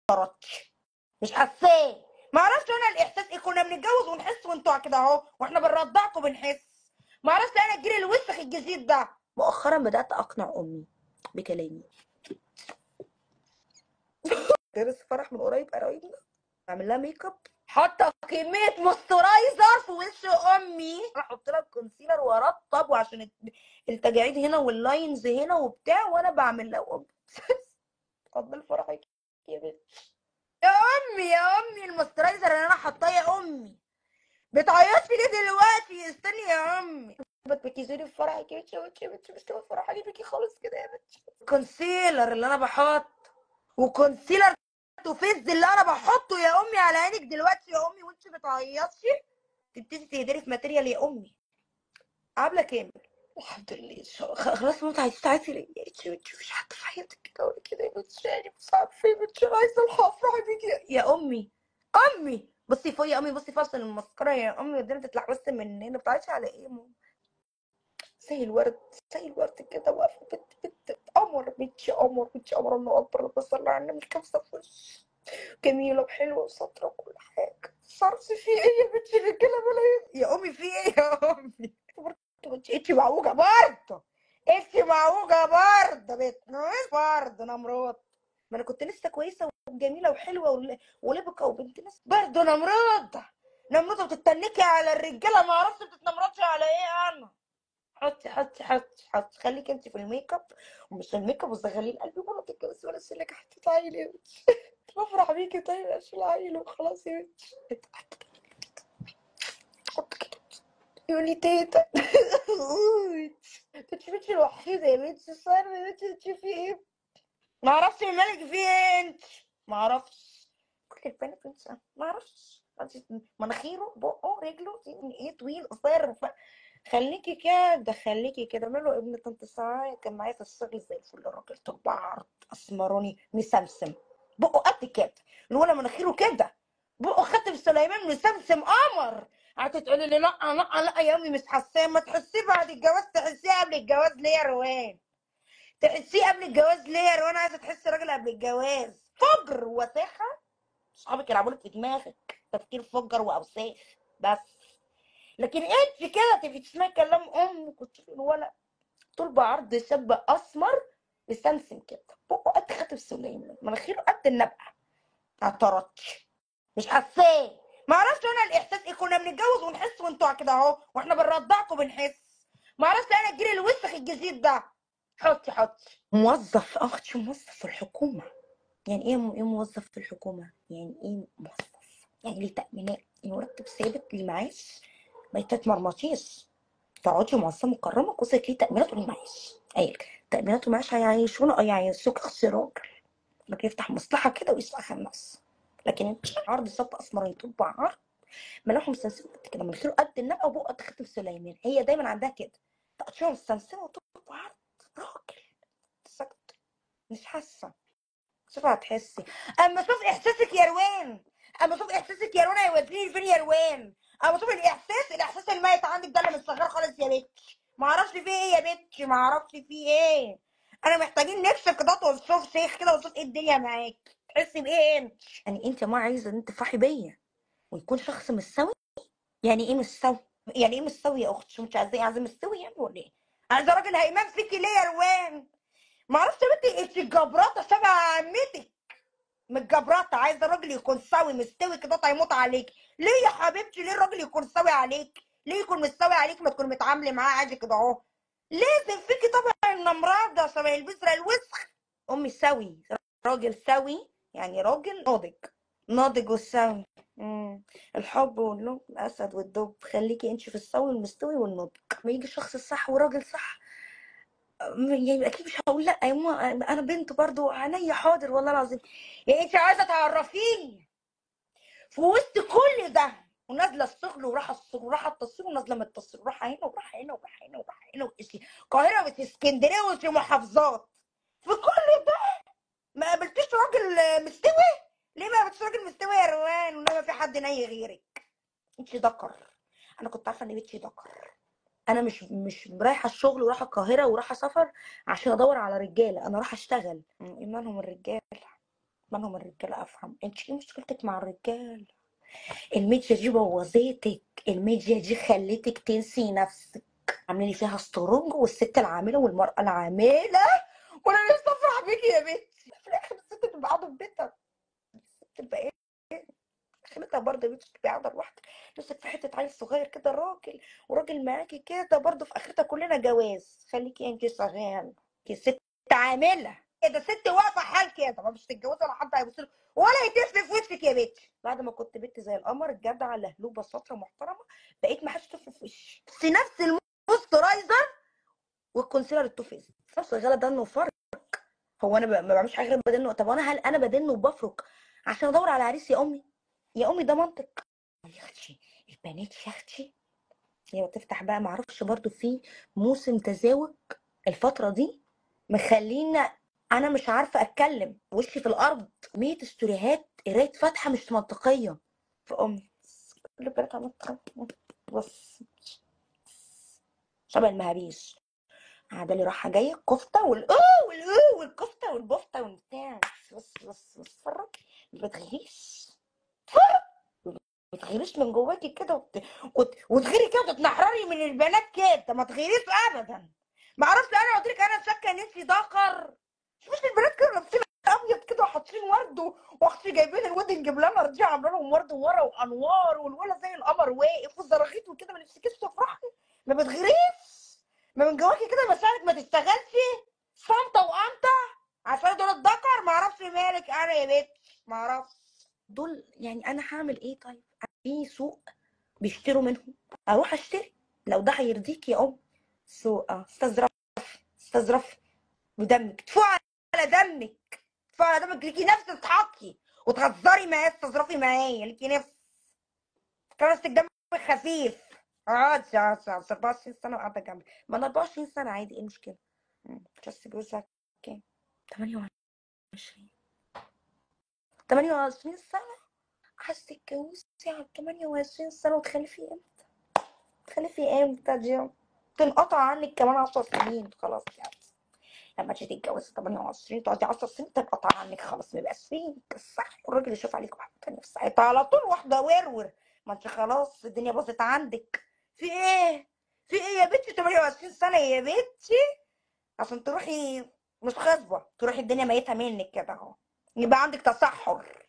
طرطش مش حاساه. معرفش انا الاحساس ايه، كنا بنتجوز ونحس وانتوا كده اهو واحنا بنرضعكم بنحس. معرفش انا الجيل الوسخ الجديد ده. مؤخرا بدات اقنع امي بكلامي. جالس فرح من قريب قرايبنا، اعمل لها ميك اب، حاطه كميه موسترايزر في وش امي، احط لها كونسيلر وارطب وعشان التجاعيد هنا واللاينز هنا وبتاع، وانا بعمل لها قبل فرحك يا بنت. يا امي يا امي الموسترايزر اللي انا حاطاه يا امي. بتعيطي ليه دلوقتي؟ استني يا امي. بتبكيزوني في فرحك يا بنتي مش تبقى فرحاني بيكي خالص كده يا بنتي. كونسيلر اللي انا بحط، وكونسيلر توفيز اللي انا بحطه يا امي على عينك دلوقتي يا امي وانت بتعيطي. تبتدي تهدري في ماتيريال يا امي. عامله كامل الحمد لله. خلاص موت عايزه ليه يا بنتي؟ مفيش حد في حياتك كده ولا كده يا بنتي، يعني مش عارفه يا بنتي، عايزه الحفره بيكي يا امي. امي بصي فوق يا امي، بصي فصل المسكره يا امي والدنيا تطلع بس من هنا. بتعيطي على ايه يا ماما؟ زي الورد زي الورد كده واقفه بنت قمر بنتي قمر بنتي قمر. الله اكبر بس الله عنها مش كابسه في وشي، جميله وحلوه وساطره وكل حاجه. صرف في ايه يا بنتي؟ الرجاله ملايين يا امي. في ايه يا امي؟ انت معوجه برضه، انت معوجه برضه بتنوز برضه نمرود. ما انا كنت لسه كويسه وجميله وحلوه ولبقه وبنت ناس برضه نمرود. نمرود وبتتنكي على الرجاله، ما اعرفش بتتنمرضي على ايه. انا حطي خليكي انت في الميك اب، ومش الميك اب وزغلي القلب ولا تتجوزي ولا سلك حطيت عيل يا بنتي. بفرح بيكي. طيب اشيل عيل وخلاص يا بنتي. حط كده يقول لي تيتا. انت بنتي الوحيده يا بنتي. صار يا بنتي انت في ايه؟ ما اعرفش مالك في ايه انت. ما اعرفش. كل البنات بنت ما اعرفش. مناخيره بقه رجله ايه طويل قصير خليكي كده خليكي كده. ماله ابن طنط سعاد كان معايا في الشغل زي الفل. الراجل طب عرض اسمراني مسمسم، بقه قد كده، الولا مناخيره كده، بقه خاتم سليمان مسمسم قمر. هتقولي لي لا لا لا يا امي مش حاساه. ما تحسيه بعد الجواز، تحسيه قبل الجواز ليه يا روان؟ تحسيه قبل الجواز ليه يا روان؟ عايزه تحسي راجل قبل الجواز فجر وساخه. صحابك يلعبوا لك في دماغك تفكير فجر واوساخ بس. لكن انت كده تبقي تسمعي كلام امك وتشوفي الولد طول بعرض شاب اسمر بيستمسم كده، بقه قد خاتم سليمان، مناخيره قد النبقه. اعترضتش مش حاساه. ما اعرفش انا الاحساس ايه، كنا بنتجوز ونحس وانتوا كده اهو واحنا بنرضعكم بنحس. ما اعرفش انا الجيل الوسخ الجديد ده. حطي موظف اختي موظف في الحكومه. يعني ايه موظف في الحكومه؟ يعني ايه موظف؟ يعني ليه تامينات، مرتب ثابت، ليه معاش، بيتات مرمطيش، تقعدي معصمه مكرمه كوسك ليه تامينات وليه معاش. ايوه تامينات ومعاش هيعيشونا يعيشوك خسران. لكن يفتح مصلحه كده ويسمع الناس. لكن انت عرض صف اسمر يطب عرض ملامحه مستنسمه كده، مناخيره قد النبقه وبقه قد خاتم سليمان. هي دايما عندها كده تقطيعه مستنسمه وطب عرض. راجل سكت مش حاسه. شوف هتحسي اما اشوف احساسك يا روان. اما اشوف احساسك يا روان هيوديني فين يا روان؟ اما اشوف الاحساس الميت عندك ده اللي مش شغال خالص يا بنتي. ما اعرفش فيه ايه يا بنتي، ما اعرفش فيه ايه. انا محتاجين نفسك كده ونشوف شيخ كده ونشوف ايه الدنيا معاك. تحسي بايه انت؟ يعني انت ما عايزه ان انت تفرحي بيا ويكون شخص مش سوي؟ يعني ايه مش سوي؟ يعني ايه مش سوي يا اختي؟ مش عايزه مستوي يعني ولا ايه؟ عايزه راجل هيمام فيكي ليه يا روان؟ ما اعرفش يا بنتي انت جبراته شبه عمتك. متجبرطه عايزه راجل يكون سوي مستوي كده هيموت عليك. ليه يا حبيبتي؟ ليه الراجل يكون سوي عليك؟ ليه يكون مستوي عليك؟ ما تكوني متعاملي معاه عادي كده اهو. لازم فيكي طبعا النمرضه شبه البذره الوسخ. امي سوي، راجل سوي يعني راجل ناضج. ناضج والسوي. الحب واللب الاسد والدب. خليكي انت في السوي والمستوي والناضج. ما يجي الشخص الصح وراجل صح يعني اكيد مش هقول لا يا ماما. انا بنت برضو عينيا حاضر والله العظيم. يعني انت عايزه تعرفيني في وسط كل ده ونازله الشغل وراحه الشغل وراحه التصوير ونازله من التصوير وراحه هنا وراحه هنا وراحه هنا وراحه هنا وإيش القاهره وإيش اسكندريه وإيش محافظات. في كل ده ما قابلتيش راجل مستوي؟ ليه ما قابلتيش راجل مستوي يا روان؟ ولا في حد ناي غيرك؟ انت ذكر. انا كنت عارفه ان بنتي ذكر. انا مش رايحه الشغل ورايحه القاهره ورايحه سفر عشان ادور على رجاله. انا رايحه اشتغل. ايمانهم الرجاله مالهم الرجاله افهم؟ انت ايه مشكلتك مع الرجال؟ الميديا دي بوظتك، الميديا دي خلتك تنسي نفسك. عاملين لي فيها سترونج والست العامله والمراه العامله، وانا نفسي افرح بيكي يا بنتي. في الاخر الست تبقى قاعده في بيتها، تبقى ايه؟ خليتها برضه بنتي تبقى قاعده لوحدك، نفسك في حته عيل صغير كده، راجل وراجل معاكي كده، برضه في اخرتها كلنا جواز. خليكي انت شغاله، انت ست عامله كده، ست واقفه حال كده، ما مش تتجوزي ولا حد هيبص لك ولا يتف في وشك يا بنتي. بعد ما كنت بنت زي القمر الجدعه اللهلوبه الشاطره محترمه، بقيت ما حدش تف في وشي. بس نفس الموسترايزر والكونسيلر التوفيز نفس الغلا ده انه فرق. هو انا ما بعملش حاجه غير بدنه؟ طب هل انا بدنه وبفرك عشان ادور على عريس؟ يا امي يا امي ده منطق؟ يا اختي البنات يا اختي هي بتفتح بقى، معرفش برضو في موسم تزاوج الفتره دي مخلينا انا مش عارفه اتكلم، وشي في الارض. كميه ستوريهات قرايه فاتحه مش منطقيه في امي. كل البنات عملت بص شبه المهابيش، قاعده لي رايحه جايه كفته والكفته والبفته والبتاع. بص اتفرج، ما بتغيريش، بتغيريش من جواكي كده وتغيري كده وتتنحرري من البنات كده، ما تغيريش ابدا. ما اعرفش، انا قلت لك انا شاكه ان انت ذكر. مش البنات كده لابسين ابيض كده وحاطين ورد، واختي جايبين الويدنج بلانر دي عامله لهم ورد ورا وانوار، والولا زي القمر واقف والزراغيط وكده، ما نفسكيش تفرحي؟ ما بتغيريش؟ ما من جواكي كده مشاعرك ما تشتغلش؟ صامته وقامته عشان دول الذكر؟ ما اعرفش مالك انا يا بنت، ما اعرفش دول. يعني انا هعمل ايه طيب؟ في سوق بيشتروا منهم، اروح اشتري لو ده هيرضيك يا ام. سوق استظرف، استظرف بدمك، تفوق على دمك، تفوق على دمك، ليكي نفس تضحكي وتهزري معايا، تستظرفي معايا، ليكي نفس كراستك دمك خفيف. اقعدي 24 سنه وقاعده جنبي، ما انا 24 سنه عادي، ايه المشكله؟ بس جوزها كام؟ 28. 28 سنه؟ عايزه تتجوزي على 28 سنه وتخلفي امتى؟ تخلفي امتى دي؟ تنقطع عنك كمان 10 سنين خلاص يعني. لما تيجي تتجوزي 28 تقعدي 10 سنين تنقطع عنك خلاص، ما يبقاش فيك الصح، والراجل يشوف عليك واحده تانيه في ساعتها على طول، واحده ورور. ما انت خلاص الدنيا باظت عندك. في ايه؟ في ايه يا بنتي؟ 28 سنه يا بنتي عشان تروحي مش خصبه، تروحي الدنيا ميته منك كده اهو، يبقى عندك تصحر.